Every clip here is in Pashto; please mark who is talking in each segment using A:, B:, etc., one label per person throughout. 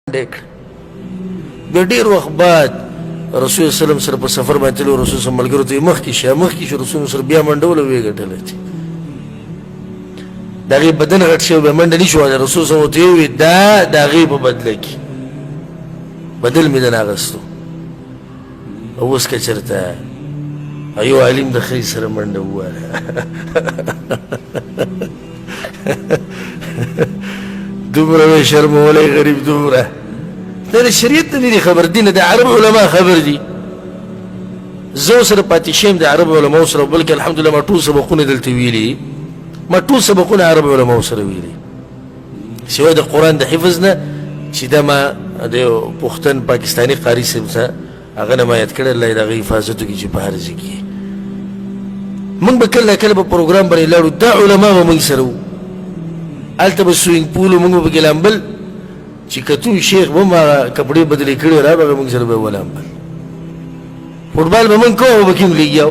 A: د ډېر وخت بعد رسول سلام سره په سفر باندې تلو. رسول سلام ملګرو ته مخکې شو رسول سره بیا منډول وی ګټله چې د هغې بدن غټ شوی بیا منډه نه شو وهلی. رسول سلام ورته وویل دا د هغې په بدله کې بدل مې دنه اخیستو. اوس که چېرته یو عالم د ښځې سره منډه ووهله دومره وی شرمولی غریب دومره. دا د شریعت نه دي خبر دي نه د عرب علما خبر دي. زه سره پاتې شیم د عرب علماو سره بلکې الحمدلله ما ټول سبقونه دلته ویلي. ما ټول سبقونه عرب علماو سره ویلي سوای د قرآن د حفظ نه چې دا ما د یو پښتن پاکستاني قاري صاحب څخه هغه نه ما یاد کړی. الله یې د هغې حفاظت وکړي چې په هر ځای کې موږ به کله کله په پروګرام باندې لاړو دا علما به موږ سره وو. هلته به سوینګ پول و موږ به پکې لامبل چې کتو شیخ به هم هغه کپړې بدلې کړې را به موږ سره به ولامبل. فوټبال به موږ کوو او پکې هم لګیا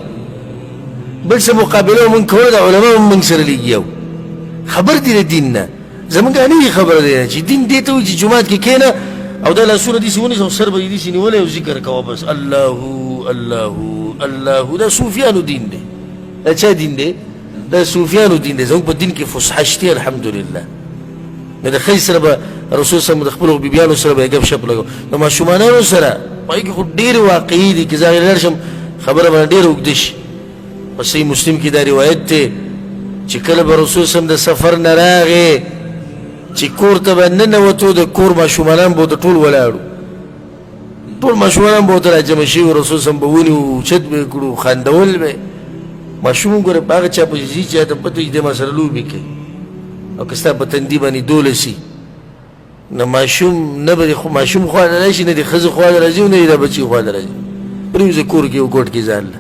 A: بل څه مقابله به موږ کوله د علما هم موږ سره لګیا. خبر دي د دین نه زموږ نه خبره دی چې دین دې ته وایي چې جومات کې کښېنه او دا لاسونه داسې ونیسه او سر به یې داسې نیولی او ذکر کوه بس الله الله الله. دا صوفیانو دین دی. دا چا دین دی؟ دا صوفیانو دین دی. زموږ په دین کې فصحه شته الحمدلله. نو د ښځې سره به رسول صلی د خپلو بیبیانو سره به یې ګپ شپ لګو. د ماشومانانو سره په هغې کې خو ډېرې واقعي دي که زه هغې لاړ شم خبره به ډېره اوږده شي. په صحیح مسلم کې دا روایت دی چې کله به رسول صلی د سفر نه راغې چې کور ته به ننوتو د کور ماشومانان به ورته ټول ولاړو. ټول ماشومانان به ورته راجمع شوي. رسول صلی به ونیو اوچت به یې کړو خندول به ماشوم ګوره په هغه چا پسې ځي چې ته پته وي دې ما سره لوبې کوي او که ستا په تندي باندې دوله سي نه ماشوم نه به ماشوم خوا ته راشي نه د ښځې خوا ته راځي نه د بچي خوا ته راځي. پرېوځه کور کې یو ګوټ کې ځان له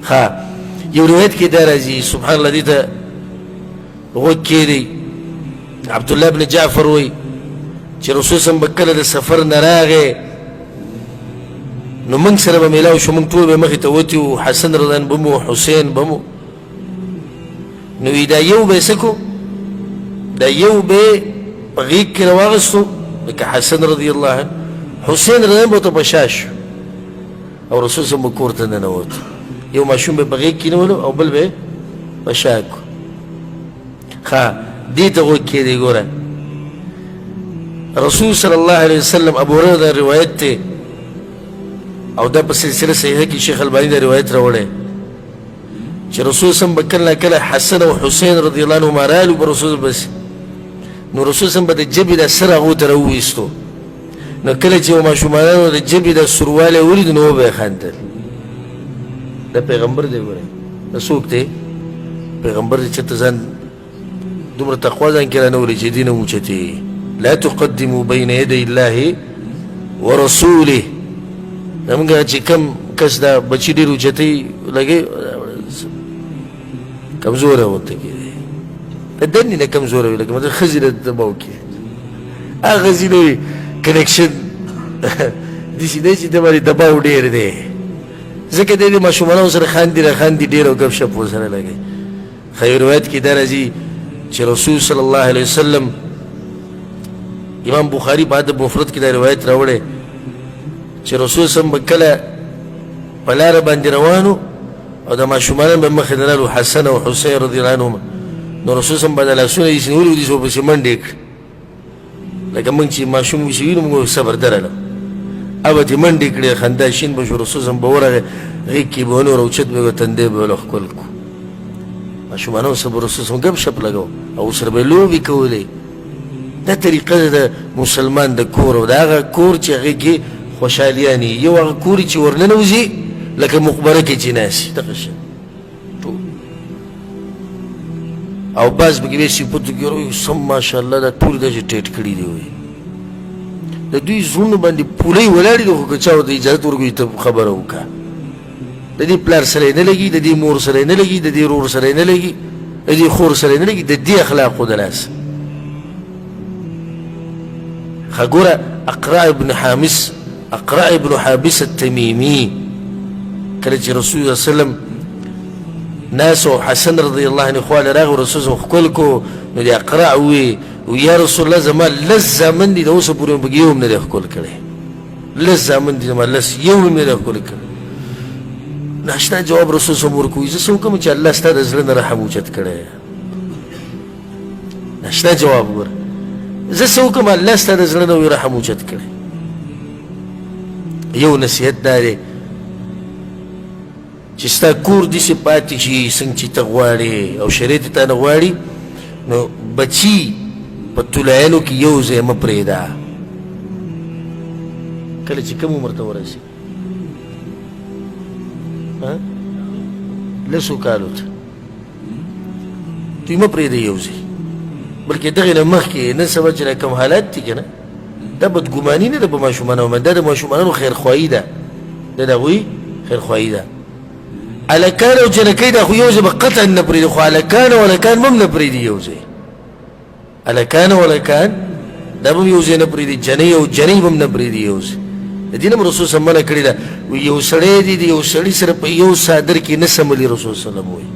A: ښه یو روایت کې دا راځي سبحان الله دې ته غوږ کېږدئ. عبدالله بن جعفر وایي چې رسول صلی به کله د سفر نه راغی نو موږ سره به میلاو شو. موږ ټول به مخې ته وتي وو. حسن رضان به مو حسین به مو نو وی دا یو به یې څه کو دا یو به یې په غېږ کې راواغېستو لکه حسن رضی الله عنه. حسین رضان به ورته په شا شو او رسول صلی به کور ته ننوت. یو ماشوم به یې په غېږ کې نیولو او بل به یې په شا کو. ښه دې ته غوږ کېدی. ګوره رسول صلی الله علیه وسلم ابو هریره دا روایت دی او دا په سلسله صحیحه کې شیخ الباني دا روایت راوړی چې رسول صلی به کله کله حسن او حسین رضی الله عنهما رالو به رسول بس نو رسول صلی به د جبې دا سر هغو ته راوویستو. نو کله چې ماشومانانو د جبې دا سوروالی ولید نو وبه یې خندل. دا پیغمبر دی. ګورئ دا څوک دی؟ پیغمبر دی. چېرته ځان دومره تقوا ځان کې رانولي چې دین هم اوچتې. لا تقدموا بین یدی الله ورسوله. زمونږ چې کم کس دا بچي ډېر اوچتوي لګي کمزوری ورته کېدی د دندې نه کمزوری وي لکه مطلب ښځې نه دباو کې هغه ښځې نه وي کنیکشن داسې دی چې د باندې دباو ډېر دی ځکه دی د ماشومانو سره خاندي راخاندي ډېر او ګپ شپ ورسره لګوي. ښه یو روایت کې دا راځي چې رسول صلی الله علیه وسلم امام بخاري په ادب مفرد کې دا روایت راوړی چې رسول صلی به کله په لاره باندې روانو او د ماشومانان به مخې ته رالو حسن او حسین رضی الله عنهما. نو رسول صلی به د لاسونه یې نیولي وو داسې به پسې منډې کړي لکه موږ چې ماشوم چې وینو موږ صبر درله هغه به یې منډې کړې خندا شین به شو. رسول صلی به ورغی غېږ کې به ونیو راوچت به یې تندی به یې ښکل کړو. ماشومانو سره به رسول صلی ګپ شپ لګو او سره به یې لوبې کولې. دا طریقه ده د مسلمان د کور او د هغه کور چې هغې کې خوشحالیانې یو هغه کور چې ورننوځي لکه مقبره کې چې ناسي دغه شی او بعض پکې به صفتو کې وایي سم ماشاءالله دا ټول داسې ټیټ کړي دي وایي د دوی زړونو باندې پولۍ ولاړې دي خو که چا ورته اجازت ورکوي ته خبره وکړه. د دې پلار سره یې نه لګي د دې مور سره یې نه لګي د دې رور سره یې نه لګي د دې خور سره یې نه لګي د دې اخلاقو د لاسه. ښه ګوره اقرع ابن حابس التمیمی کله چې رسول الله صلی الله علیه وسلم ناس او حسن رضی الله عنه خواله راغی رسول الله ښکل کو نو د اقرع وی ویا رسول الله زما لس زامن دي د اوسه پورې مې پکې یو هم نه دی ښکل کړی لس زامن دي زما لس یو هم نه دی ښکل کړی ناشنا جواب رسول صلی الله علیه وسلم زه څه وکړم چې الله ستا د زړه نه رحم اوچت کړی ناشنا جواب ګوره زه څه وکړم الله ستا د زړه نه رحم اوچت کړی یو نصیحت دا دی چې ستا کور داسې پاتې شي څنګه چې ته غواړې او شریعت تا نه غواړي نو بچي په طلایانو کې یو ځای مه پرېږده کله چې کوم عمر ته ورسي لسو کالو ته دوی مه پرېږده یو ځای بلکې دغې نه مخکې نن سبا چې کوم حالات دي که نه دا بدګماني نه ده په ماشومانو دا د ماشومانو خیرخواهي ده دا د هغوی خیرخواهي ده هلکان او جنکۍ دا خو یو ځای به قطعا نه پرېږدي خو هلکان او هلکان به هم نه پرېږدي یو ځای هلکان او هلکان دا به هم یو ځای نه پرېږدي جنۍ او جنۍ به هم نه پرېږدي یو ځای د دې نه م رسول صلی منع کړې ده یو سړی دی د یو سړي سره په یو څادر کې نه سملي رسول صلی وسلم وایي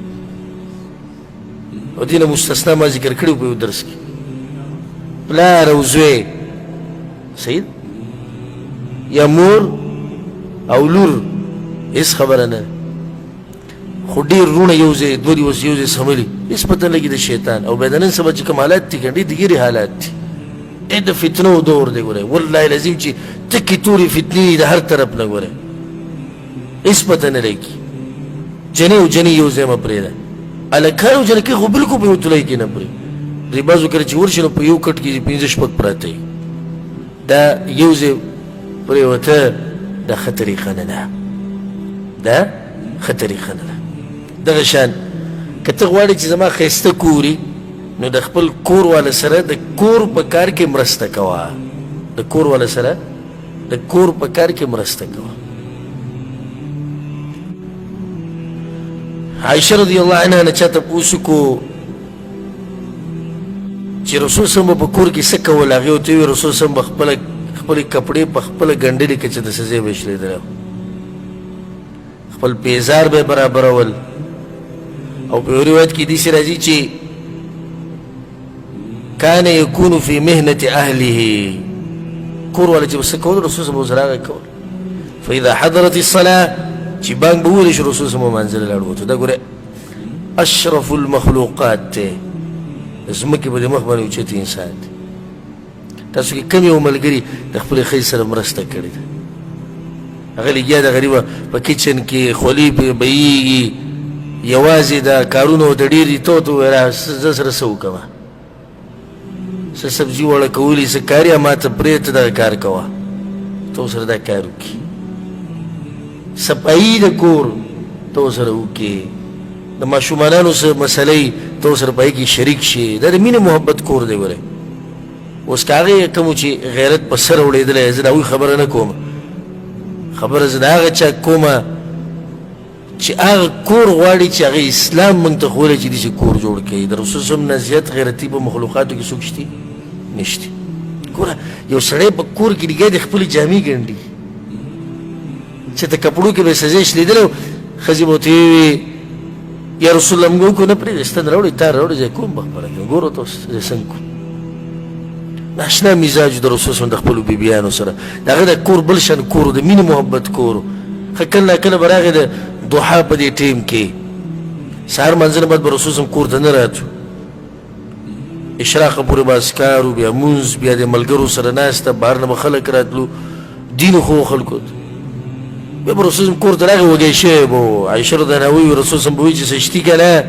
A: او دې نه مستثنا ما ذکر کړي په یو درس کې پلار او زوی صحیح یا مور او لور هېڅ خبره نه خو ډېر وروڼه یو ځای دوه دي اوس یو ځای سملي هېڅ پته نه لګي د شیطان او بیا د نن سبا چې کوم حالات دي که ډېر دګیرې حالات دي ډېر د فتنو دور دی ګورئ والله العظیم چې تکې تورې فتنې دي د هر طرف نه ګورئ هېڅ پته نه لګي جنۍ او جنۍ یو ځای مه پرېږده هلکان او جنکۍ خو بلکل په یو تلۍ کې نه پرېږدي دوی بعضو کله چې ورشي نو په یو کټ کې پنځه شپږ پراته وي دا یو ځای پرېوته دا ښه طریقه نه ده دا ښه طریقه نه ده دغه شان که ته غواړې چې زما ښایسته کوري نو د خپل کور والا سره د کور په کار کې مرسته کوه د کور والا سره د کور په کار کې مرسته کوه عائشه رضی الله عنها نه چا تپوس وکړو چې رسول صلی الله په کور کې څه کول هغې ورته وویل رسول صلی الله خپلې کپړې په خپله ګنډلې که چې د څه ځای به یې شلېدلی خپل پیزار به یې برابرول او په یو روایت کې داسې راځي چې کان یکون فی مهنة اهله کور والا چې به څه کول رسول صلی الله به ورسره هغه کول فاذا حضرت الصلاه چې بانګ به وویلی شي رسول صلی الله مانځه له لاړ ووتو دا ګوره اشرف المخلوقات دی د ځمکې په دې مخ باندې اوچت انسان دی تاسو کې کوم یو ملګري د خپلې ښځې سره مرسته کړې ده هغه لګیا ده غریبه په کچن کې خولي پرې بهیږي یوازې د کارونو د ډېر دي ته ورته وویل زه سره څه وکړمه څه سبزي وړه کولي څه کار یا ما ته پرېږده ته دغه کار کوه ته ورسره دا کار وکړي صفایي د کور ته ورسره وکړي د ماشومانانو څه مسلې ته ورسره په هغې کې شریک شي دا د مینې محبت کور دی ګورئ اوس که هغې کوم چې غیرت په سر وړېدلی زه د هغوی خبره نه کوم خبره زه د هغه چا کومه چې هغه کور غواړي چې هغه اسلام موږ ته ښوولی چې داسې کور جوړ کړي د رسول صلی نه زیات غیرتي په مخلوقاتو کې څوک شتي نشته ګوره یو سړی په کور کې لګیا د خپلې جامې ګنډي چې د کپړو کې به یې سزې شلېدلی ښځې به ورته وویې یا رسول الله موږ وکړو نه پرېږدې ستن راوړې تار راوړې زه یې کوم په خپله کې ګوره ته اوس زه څنګه کوم ناشنا مزاج د رسول صلی د خپلو بیبیانو سره د هغه د کور بل شان کور د مینې محبت کور ښه کله ناکله به راغې د دوحا په دې ټیم کې سهار منځه نه بعد به رسول صلی کور ته نه راتو اشراقه پورې به اسکار و بیا مونځ بیا د ملګرو سره ناسته بهر نه به خلک راتلو دین خو خلکو بیا به رسول کور ته راغی وږی شوی به و عایشه رضی الله عنها وایي رسول صلی به وایي چې څه شتي که نه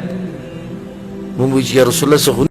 A: مونږ وایي چې یا رسول الله څه خو